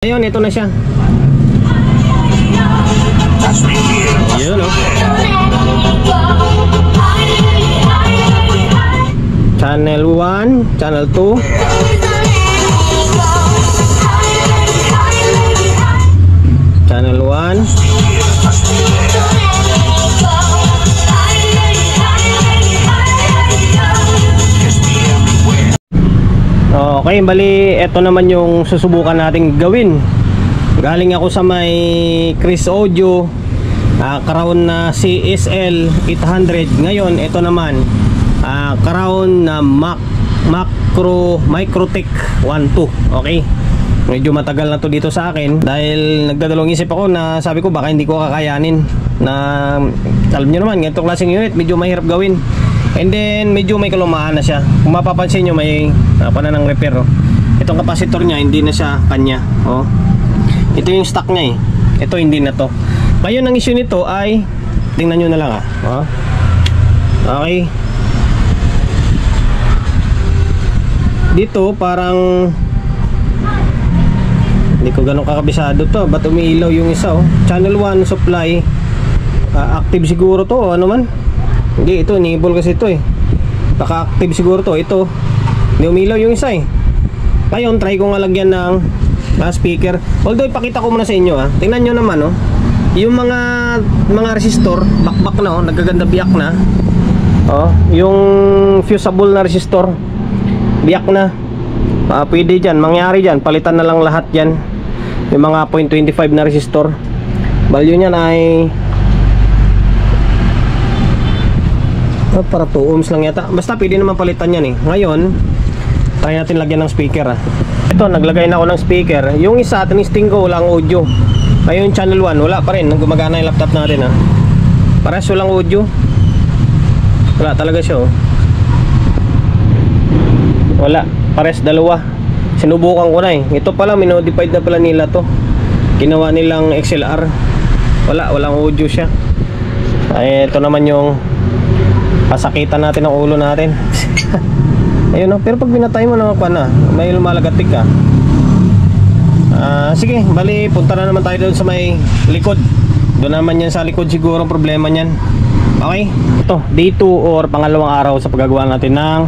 Ayun, ito na siya. Yun, oh. Channel 1, Channel 2. Channel 1. Okay, bali ito naman yung susubukan nating gawin. Galing ako sa may Chris Audio, Crown na CSL 800. Ngayon ito naman Crown na Microtech 1.2. Okay, medyo matagal na to dito sa akin dahil nagdadalawang isip ako na sabi ko baka hindi ko kakayanin. Na alam nyo naman, ganitong klaseng unit medyo mahirap gawin. And then medyo may kalumaan na siya. Kung mapapansin nyo, may pananang repair, oh. Itong capacitor nya hindi na siya kanya, oh. Ito yung stock nya, eh. Ito hindi na to. Ngayon ang issue nito ay tingnan nyo na lang, oh. Okay. Dito parang hindi ko ganun kakabisado to. Ba't umiilaw yung isa, oh. Channel 1 supply, active siguro to, oh. Ano man. Hindi, ito enable kasi ito, eh. Naka-active siguro to. Ito hindi umilaw yung isa, eh. Ngayon try ko nga lagyan ng speaker. Although ipakita ko muna sa inyo, tingnan nyo naman, oh. Yung mga resistor bakbak na, oh. Nagaganda biyak na, oh. Yung fusible na resistor biyak na. Pwede dyan, mangyari dyan, palitan na lang lahat dyan. Yung mga 0.25 na resistor, value nyan ay para 2 ohms lang yata. Basta pwede naman palitan yan, eh. Ngayon try natin lagyan ng speaker, Ito, naglagay na ako ng speaker. Yung isa, tinisting ko, walang audio. Ngayon channel 1, wala pa rin. Gumagana yung laptop natin, Parehas walang audio. Wala talaga siya, oh. Wala, parehas dalawa. Sinubukan ko na, eh. Ito pala, minodified na pala nila to. Ginawa nilang XLR. Walang audio siya. Ay, ito naman yung pasakitan natin ang ulo natin. Ayun, pero pag binatay mo naman pa na, may lumalagatik ka. Sige, bali punta na naman tayo doon sa may likod. Doon naman yan sa likod siguro ang problema niyan. Okay, ito day 2 or pangalawang araw sa paggagawa natin ng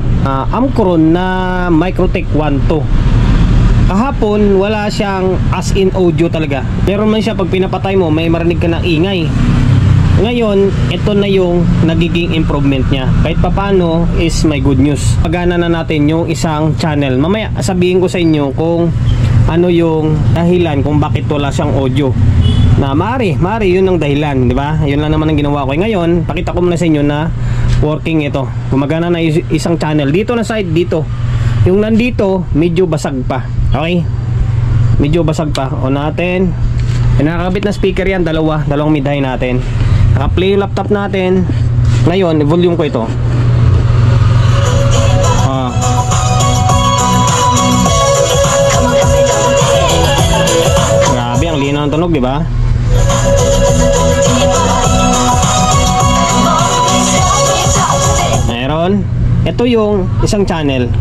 Amcron na Microtech 1.2. Kahapon wala siyang as in audio talaga. Pero man siya pag pinapatay mo may marinig ka ng ingay. Ngayon, ito na yung nagiging improvement niya. Kahit papano is may good news. Pagana na natin yung isang channel. Mamaya sabihin ko sa inyo kung ano yung dahilan kung bakit wala siyang audio. Na maaari yun ang dahilan, di ba? Yun lang naman ang ginawa ko. Ngayon, pakita ko muna sa inyo na working ito. Gumagana na isang channel. Dito na side, dito. Yung nandito, medyo basag pa. Okay? Medyo basag pa. O natin. Nakakabit na speaker yan, dalawang mid-high natin. Naka-play yung laptop natin. Ngayon, volume ko ito. Grabe, ang linaw ng tunog, di ba? Meron. Ito yung isang channel.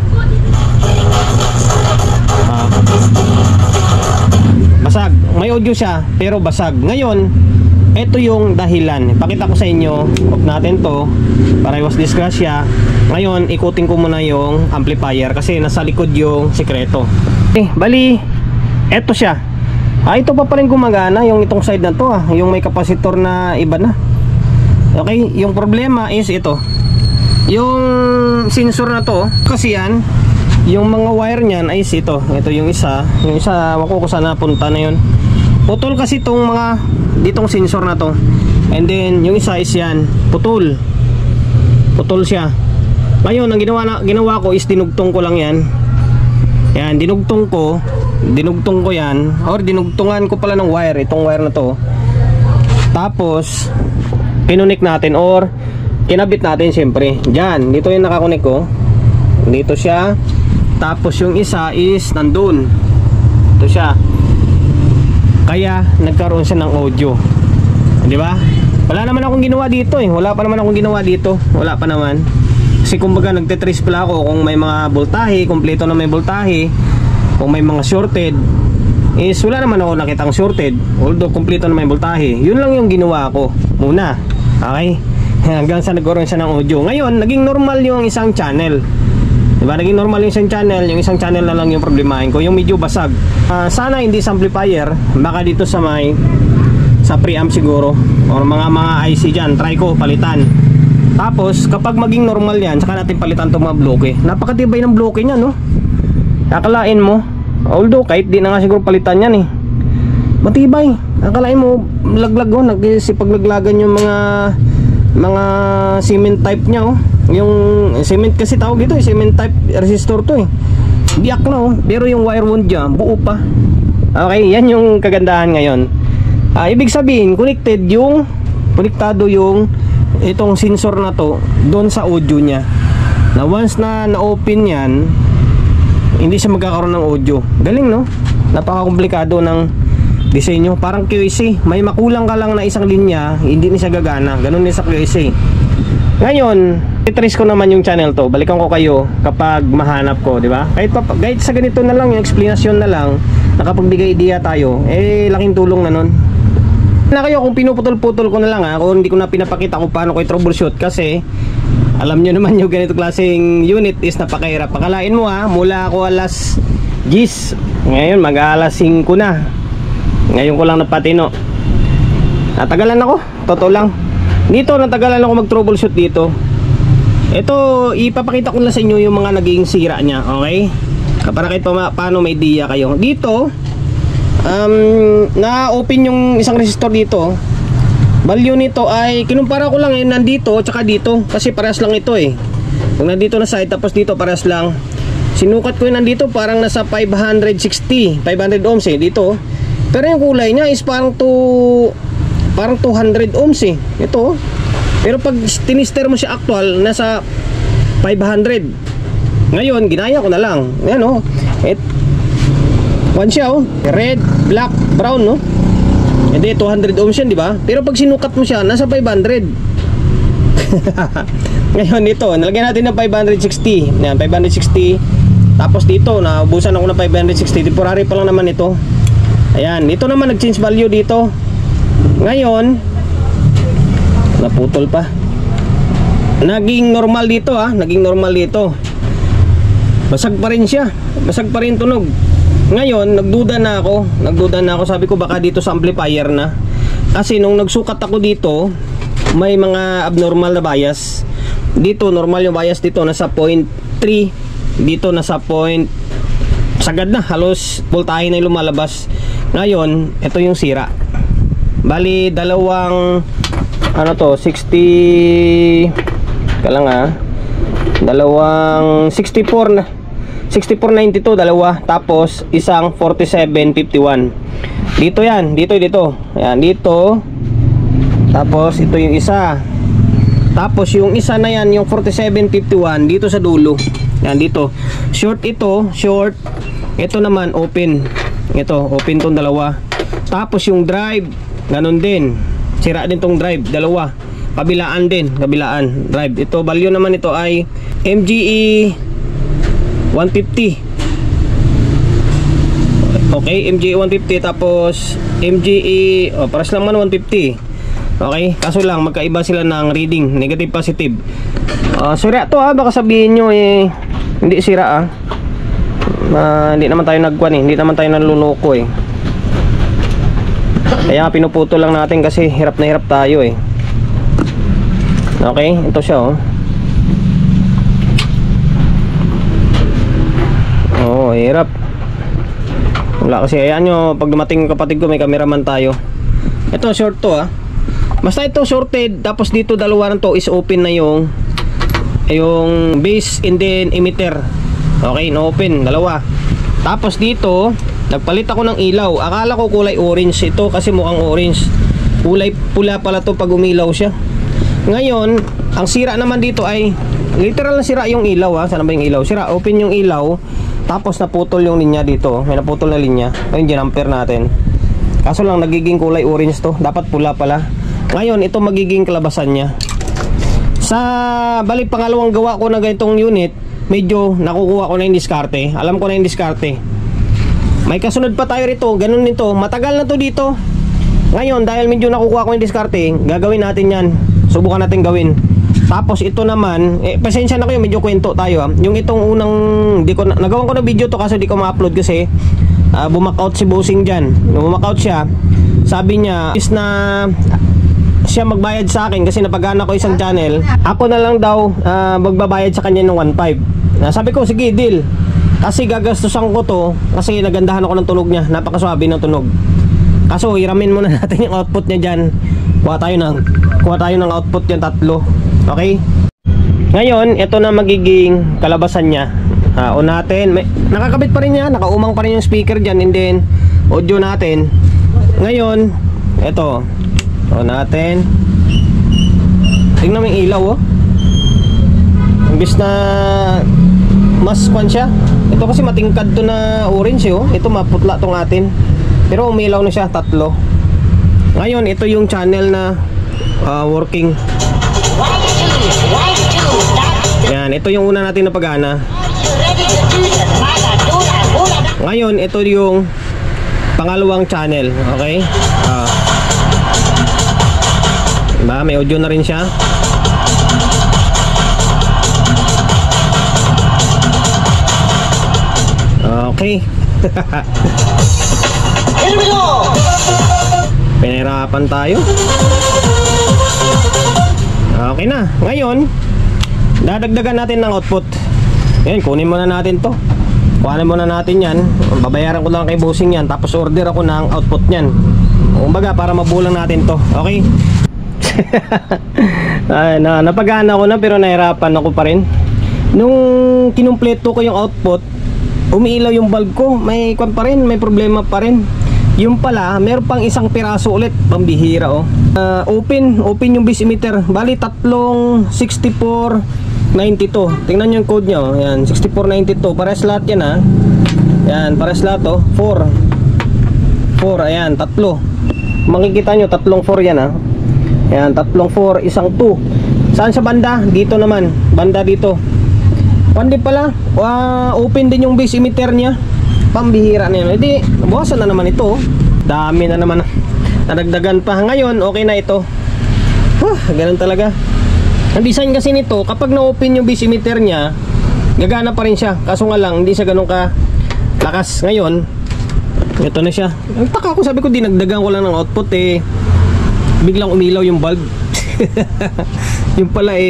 Basag. May audio siya, pero basag. Ngayon, ito yung dahilan. Pakita ko sa inyo. Off natin to para iwas disgrasya. Ngayon, ikutin ko muna yung amplifier kasi nasa likod yung sikreto. Bali, eto siya. Ito pa rin gumagana yung itong side na to, yung may capacitor na iba na. Okay, yung problema is ito. Yung sensor na to, kasi yan, yung mga wire niyan ay ito. Ito yung isa. Yung isa, wako ko sana punta na yun. Putol kasi itong mga ditong sensor na to. And then yung isa is yan, putol siya. Ngayon ang ginawa ko is dinugtong ko lang yan. Yan, dinugtong ko yan, or dinugtungan ko pala ng wire, itong wire na to. Tapos pinunik natin or kinabit natin syempre. Diyan, dito yung nakakunik ko. Dito siya. Tapos yung isa is nandun. Ito siya. Kaya nagkaroon siya ng audio. Di ba? Wala naman akong ginawa dito, Wala pa naman akong ginawa dito. Wala pa naman. Kasi kumbaga nagte-trace pala ako kung may mga voltahe, kompleto na may voltahe, kung may mga shorted. is wala naman ako nakitang shorted, although kompleto naman yung voltahe. Yun lang yung ginawa ko muna. Okay? Hanggang sa nagkaroon siya ng audio. Ngayon, naging normal yung isang channel. Diba? Naging normal yung isang channel na lang yung problemahin ko, yung medyo basag. Sana hindi sa amplifier, baka dito sa preamp siguro, or mga IC dyan, try ko palitan. Tapos kapag maging normal yan, saka natin palitan itong mga bloke. Napakatibay ng bloke nya, no? Akalain mo, although kahit di na nga siguro palitan yan matibay. Akalain mo, laglag nagsipagлагlagan yung mga cement type nya, yung cement kasi tawag dito, cement type resistor to biyak na pero yung wire wound nya buo pa. Okay, yan yung kagandahan ngayon. Ibig sabihin, konektado yung itong sensor na to doon sa audio nya, na once na na-open yan, hindi siya magkakaroon ng audio. Galing, no? Napaka-komplikado ng disenyo. Parang QAC, may makulang ka lang na isang linya, hindi na siya gagana. Ganun din sa QAC. Ngayon, i-trace ko naman yung channel to. Balikan ko kayo kapag mahanap ko, di ba? Kahit sa ganito na lang, yung explanation na lang, nakapagbigay idea tayo, laking tulong na nun. Na kayo kung pinuputol-putol ko na lang kung hindi ko na pinapakita kung paano ko i-troubleshoot, kasi alam nyo naman yung ganito klaseng unit is napakahirap. Pakalain mo mula ako alas 10, ngayon mag-alas 5 na. Ngayon ko lang napatino. Natagalan ako, totoo lang. Dito natagalan ako mag-troubleshoot dito. Ito ipapakita ko lang sa inyo yung mga naging sira nya, okay? Para kahit paano may idea kayo. Dito na-open yung isang resistor dito. Value nito ay kinumpara ko lang nandito tsaka dito, kasi parehas lang ito Kung nandito na side tapos dito parehas lang. Sinukat ko nandito parang nasa 500 ohms dito. Pero yung kulay niya is parang 200 ohms ito. Pero pag tinister mo siya actual, nasa 500. Ngayon ginaya ko na lang. Ayan one siya red, black, brown hindi 200 ohms yan, di ba? Pero pag sinukat mo siya, nasa 500. Ngayon ito, nalagyan natin ng 560. Yan, 560. Tapos dito, naubusan ako ng 560. Temporary pa lang naman ito. Ayan, dito naman nag-change value dito. Ngayon, naputol pa. Naging normal dito naging normal dito. Basag pa rin siya. Basag pa rin tunog. Ngayon, nagduda na ako. Sabi ko baka dito sa amplifier na. Kasi nung nagsukat ako dito, may mga abnormal na bias. Dito, normal yung bias dito, nasa 0.3. Dito, nasa sagad na. Halos voltahe na yung lumalabas. Ngayon, ito yung sira. Bali, dalawang 60 dalawang 64 na 6492 dalawa, tapos isang 4751. Dito yan, dito. Ayan, dito. Tapos ito yung isa. Tapos yung isa na yan, yung 4751 dito sa dulo. Yan dito. Short ito, short. Ito naman open. Ito, open tong dalawa. Tapos yung drive, ganun din. Sira din tong drive, dalawa. Kabilaan din, kabilaan drive. Ito value naman ito ay MGE 150. Okay, MGE 150, tapos MGE paras lang man 150. Okay, kaso lang magkaiba sila ng reading, negative positive. Sira to baka sabihin nyo hindi sira hindi naman tayo hindi naman tayo nanluloko kaya pinuputol lang natin kasi hirap na hirap tayo Okay, ito siya hirap. Wala kasi, ayan nyo, pag dumating kapatid ko, may cameraman tayo. Ito, short to basta ito shorted, tapos dito dalawa na to is open na yung base and then emitter. Okay, no open, dalawa. Tapos dito, nagpalit ako ng ilaw. Akala ko kulay orange ito kasi mukhang orange. Kulay pula pala to pag umilaw siya. Ngayon, ang sira naman dito ay literal na sira yung ilaw Sana ba yung ilaw? Sira, open yung ilaw. Tapos naputol yung linya dito. May naputol na linya. Ayun, ginamper natin. Kaso lang nagiging kulay orange to. Dapat pula pala. Ngayon, ito magiging kalabasan niya. Sa balik pangalawang gawa ko na ganitong unit, medyo nakukuha ko na yung diskarte. Alam ko na yung diskarte. May kasunod pa tayo rito, ganun nito. Matagal na to dito. Ngayon, dahil medyo nakukuha ko yung diskarte, gagawin natin yan. Subukan natin gawin. Tapos ito naman, pasensya na kayo, medyo kwento tayo. Yung itong unang, nagawan ko na video to kaso di ko ma-upload kasi bumackout si bossing dyan. Nung bumackout siya, sabi niya is na siya magbayad sa akin kasi napagana ko isang channel. Ako na lang daw magbabayad sa kanya ng 1.5. Sabi ko, sige, deal. Kasi gagastusan ko to kasi nagandahan ako ng tunog niya. Napakaswabe ng tunog. Kaso hiramin muna natin yung output niya dyan. Kuha tayo ng output yan 3. Okay? Ngayon, ito na magiging kalabasan niya. Unatin, nakakabit pa rin niya, nakaumang pa rin yung speaker dyan, and then audio natin. Ngayon, ito natin. Tingnan mo yung ilaw, oh. Imbis na mas kwan siya. Ito kasi matingkad to na orange, oh. Ito maputla tong atin. Pero umilaw na siya 3. Ngayon, ito yung channel na working. Yan, ito yung una natin na pagana. Ngayon, ito yung pangalawang channel. Okay? Diba? May audio na rin siya. Okay. Here we go! Pinahirapan tayo. Okay na. Ngayon, dadagdagan natin ng output. Yan, kunin muna natin to. Kuhanin muna natin yan. Babayaran ko lang kay bossing yan. Tapos order ako ng output nyan. Kumbaga, para mabulang natin to. Okay? Napagana ko na pero nahirapan ako pa rin. Nung kinumpleto ko yung output, umiilaw yung bulb ko. May kwan pa rin, may problema pa rin. Yung pala, meron pang isang piraso ulit. Pambihira, oh. Open yung base emitter. Bali, 6492. Tingnan nyo yung code nyo. Yan, 6492. Pares lahat yan, ha. Yan, pares lahat, oh. 4, ayan, 3. Makikita nyo, 3 4 yan, ha. Yan, 3 4, isang 2. Saan sa banda? Dito naman. Banda dito. Pandi pala, open din yung base emitter niya. Pambihira na yun. Hindi, buwasan na naman ito. Dami na naman. Nadagdagan pa. Ngayon, okay na ito. Ganun talaga. Ang design kasi nito, kapag na-open yung base emitter niya, gagana pa rin siya. Kaso nga lang, hindi siya ganun ka lakas. Ngayon, ito na siya. Nagtaka ko, sabi ko, dinagdagan ko lang ng output, biglang umilaw yung bulb. Yung pala,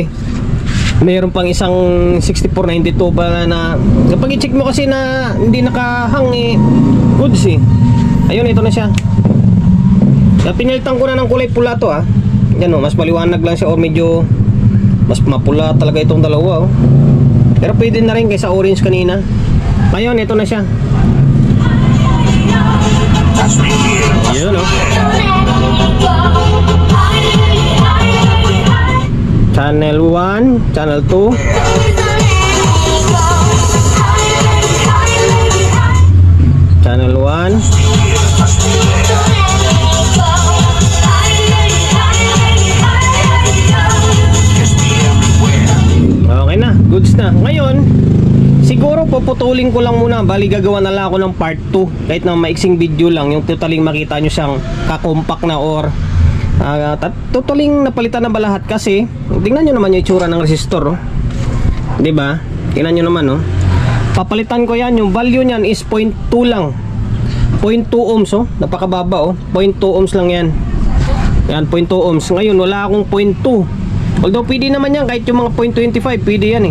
mayroon pang isang 6492 pala na kapag i-check mo kasi na hindi nakahang, goods, ayun, ito na siya. Pinilitan ko na ng kulay pula to, yan, mas maliwanag lang siya, o medyo mas mapula talaga itong dalawa, pero pwede na rin kaysa orange kanina. Ngayon, ito na siya. Yun, Channel 1, Channel 2, Channel 1. Okay na, goods na. Ngayon, siguro puputulin ko lang muna. Bali, gagawa na lang ako ng part 2. Kahit na maiksing video lang, yung totaling makita nyo siyang kakompak na, or totaling napalitan na ba lahat. Kasi tingnan nyo naman yung itsura ng resistor, diba? Tingnan nyo naman, papalitan ko yan. Yung value nyan is 0.2 lang, 0.2 ohms, napakababa, 0.2 ohms lang yan. Yan, 0.2 ohms. Ngayon wala akong 0.2, although pwede naman yan, kahit yung mga 0.25 pwede yan,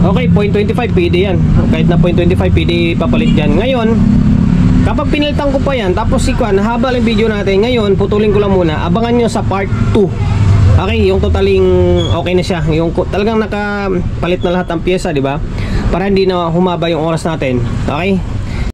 okay, 0.25 pwede yan, kahit na 0.25 pwede papalit yan. Ngayon, kapag pinilitan ko pa yan, tapos habang yung video natin, ngayon putulin ko lang muna. Abangan nyo sa part 2. Okay, yung totaling okay na siya. Yung talagang nakapalit na lahat ng pyesa, di ba? Para hindi na humaba yung oras natin. Okay?